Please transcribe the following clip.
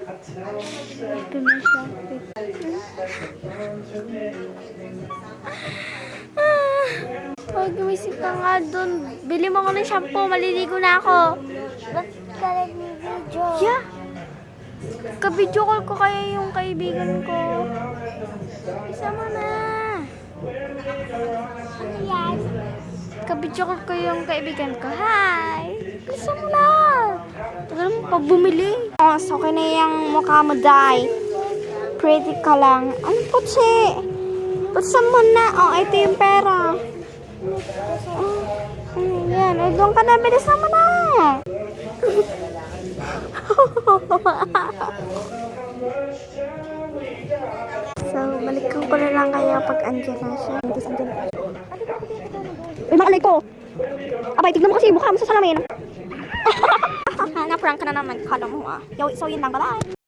Ito na siya. Huwag gumisip ka nga dun. Bili mo ko ng shampoo. Maliligo na ako. Ba't ka nag-video? Yeah. Ka-video call ko kaya yung kaibigan ko. Isa mo na. Ano yan? Ka-video call ko yung kaibigan ko. Hi! Isa mo na. Tagal mo pa bumili. Oh, so okay na yung mukha mo, Day. Pretty ka lang. Ano putsi? Putsa mo na. Oh, ito yung pera. Oh, yan. O, doon ka na. Bilis naman na. So, balikan ko na lang kaya pag andyan na siya. Uy, makalay ko! Abay, tignan mo kasi yung mukha mo sa salamin. Na-prank ka na naman. Kala mo ah. So, yun lang. Bye-bye!